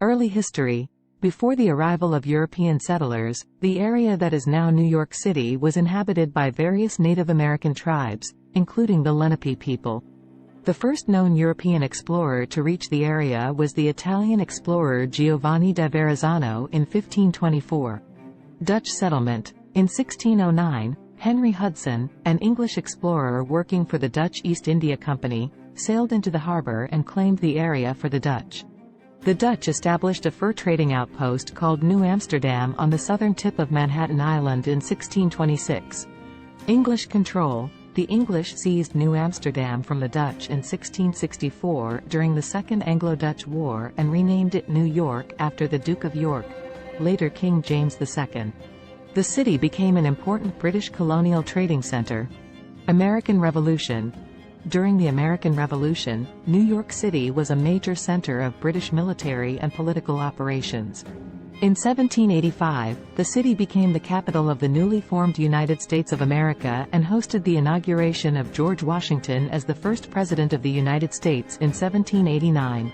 Early history. Before the arrival of European settlers, the area that is now New York City was inhabited by various Native American tribes, including the Lenape people. The first known European explorer to reach the area was the Italian explorer Giovanni da Verrazzano in 1524. Dutch settlement. In 1609, Henry Hudson, an English explorer working for the Dutch East India Company, sailed into the harbor and claimed the area for the Dutch. The Dutch established a fur trading outpost called New Amsterdam on the southern tip of Manhattan Island in 1626. English control. The English seized New Amsterdam from the Dutch in 1664 during the Second Anglo-Dutch War and renamed it New York after the Duke of York, later King James II. The city became an important British colonial trading center. American Revolution. During the American Revolution, New York City was a major center of British military and political operations. In 1785, the city became the capital of the newly formed United States of America and hosted the inauguration of George Washington as the first President of the United States in 1789.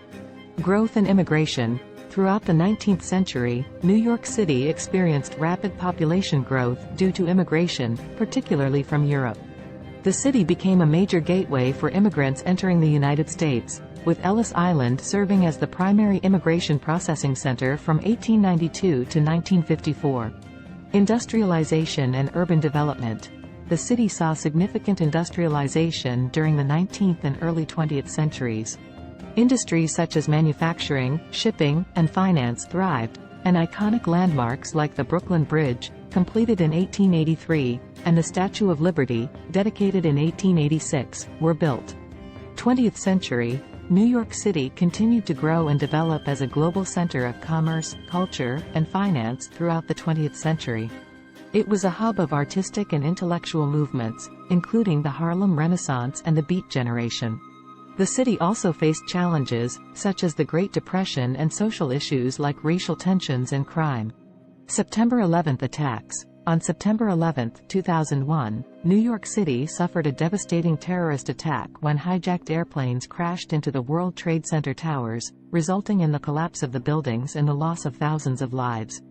Growth and immigration. Throughout the 19th century, New York City experienced rapid population growth due to immigration, particularly from Europe. The city became a major gateway for immigrants entering the United States, with Ellis Island serving as the primary immigration processing center from 1892 to 1954. Industrialization and urban development. The city saw significant industrialization during the 19th and early 20th centuries. Industries such as manufacturing, shipping, and finance thrived, and iconic landmarks like the Brooklyn Bridge, completed in 1883, and the Statue of Liberty, dedicated in 1886, were built. 20th century. New York City continued to grow and develop as a global center of commerce, culture, and finance throughout the 20th century. It was a hub of artistic and intellectual movements, including the Harlem Renaissance and the Beat Generation. The city also faced challenges, such as the Great Depression and social issues like racial tensions and crime. September 11 attacks. On September 11, 2001, New York City suffered a devastating terrorist attack when hijacked airplanes crashed into the World Trade Center towers, resulting in the collapse of the buildings and the loss of thousands of lives.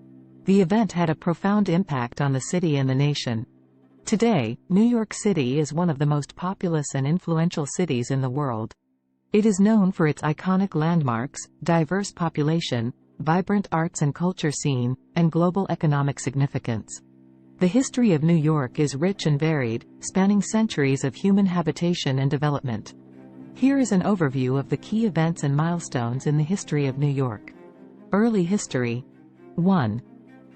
The event had a profound impact on the city and the nation. Today, New York City is one of the most populous and influential cities in the world. It is known for its iconic landmarks, diverse population, vibrant arts and culture scene, and global economic significance. The history of New York is rich and varied, spanning centuries of human habitation and development. Here is an overview of the key events and milestones in the history of New York. Early history. 1.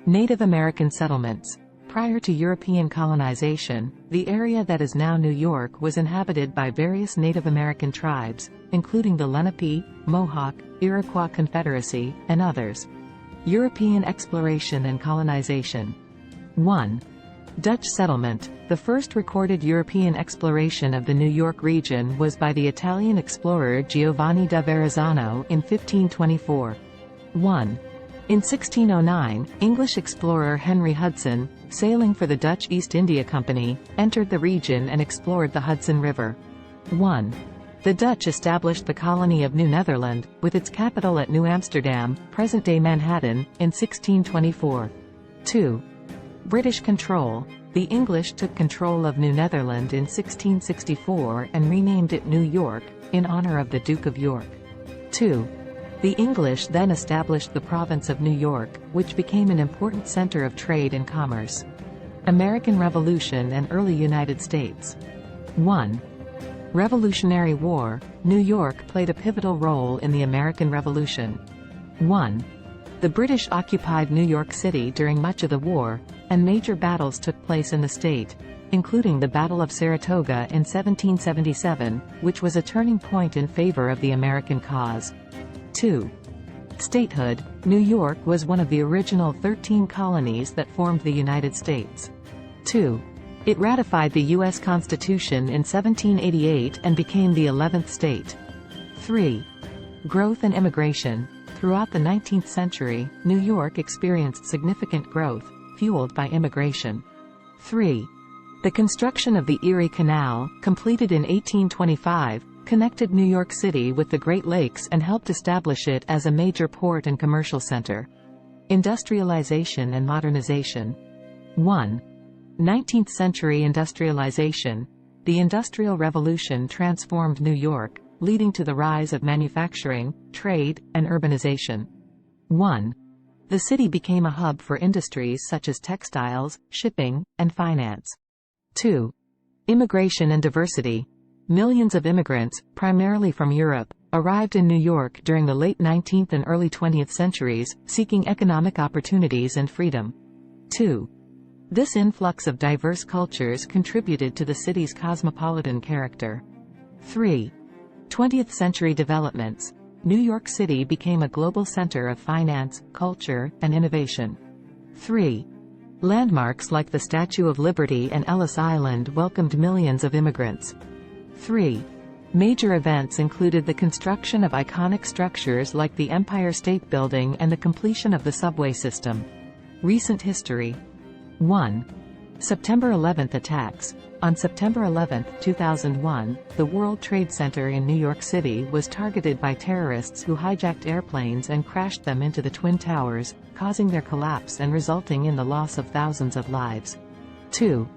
Native American settlements. Prior to European colonization, the area that is now New York was inhabited by various Native American tribes, including the Lenape, Mohawk, Iroquois Confederacy, and others. European exploration and colonization. 1. Dutch settlement. The first recorded European exploration of the New York region was by the Italian explorer Giovanni da Verrazzano in 1524. 1. In 1609, English explorer Henry Hudson, sailing for the Dutch East India Company, entered the region and explored the Hudson River. 1. The Dutch established the colony of New Netherland, with its capital at New Amsterdam, present-day Manhattan, in 1624. 2. British control. The English took control of New Netherland in 1664 and renamed it New York, in honor of the Duke of York. 2. The English then established the province of New York, which became an important center of trade and commerce. American Revolution and early United States. 1. Revolutionary War. New York played a pivotal role in the American Revolution. 1. The British occupied New York City during much of the war, and major battles took place in the state, including the Battle of Saratoga in 1777, which was a turning point in favor of the American cause. 2. Statehood. New York was one of the original 13 colonies that formed the United States. 2. It ratified the U.S. Constitution in 1788 and became the 11th state. 3. Growth and immigration. Throughout the 19th century, New York experienced significant growth, fueled by immigration. 3. The construction of the Erie Canal, completed in 1825, connected New York City with the Great Lakes and helped establish it as a major port and commercial center. Industrialization and modernization. 1. 19th century industrialization. The Industrial Revolution transformed New York, leading to the rise of manufacturing, trade, and urbanization. 1. The city became a hub for industries such as textiles, shipping, and finance. 2. Immigration and diversity. Millions of immigrants, primarily from Europe, arrived in New York during the late 19th and early 20th centuries, seeking economic opportunities and freedom. 2. This influx of diverse cultures contributed to the city's cosmopolitan character. 3. 20th century developments. New York City became a global center of finance, culture, and innovation. 3. Landmarks like the Statue of Liberty and Ellis Island welcomed millions of immigrants. 3. Major events included the construction of iconic structures like the Empire State Building and the completion of the subway system. Recent history. 1. September 11 attacks. On September 11, 2001, the World Trade Center in New York City was targeted by terrorists who hijacked airplanes and crashed them into the Twin Towers, causing their collapse and resulting in the loss of thousands of lives. 2.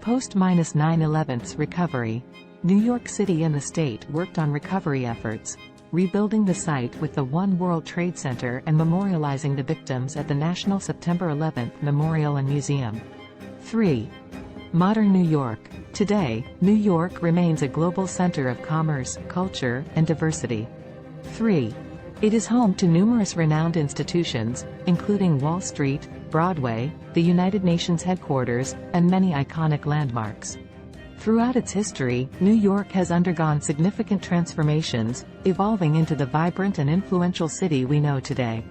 Post-9/11's recovery. New York City and the state worked on recovery efforts, rebuilding the site with the One World Trade Center and memorializing the victims at the National September 11 Memorial and Museum. 3. Modern New York. Today, New York remains a global center of commerce, culture, and diversity. 3. It is home to numerous renowned institutions, including Wall Street, Broadway, the United Nations headquarters, and many iconic landmarks. Throughout its history, New York has undergone significant transformations, evolving into the vibrant and influential city we know today.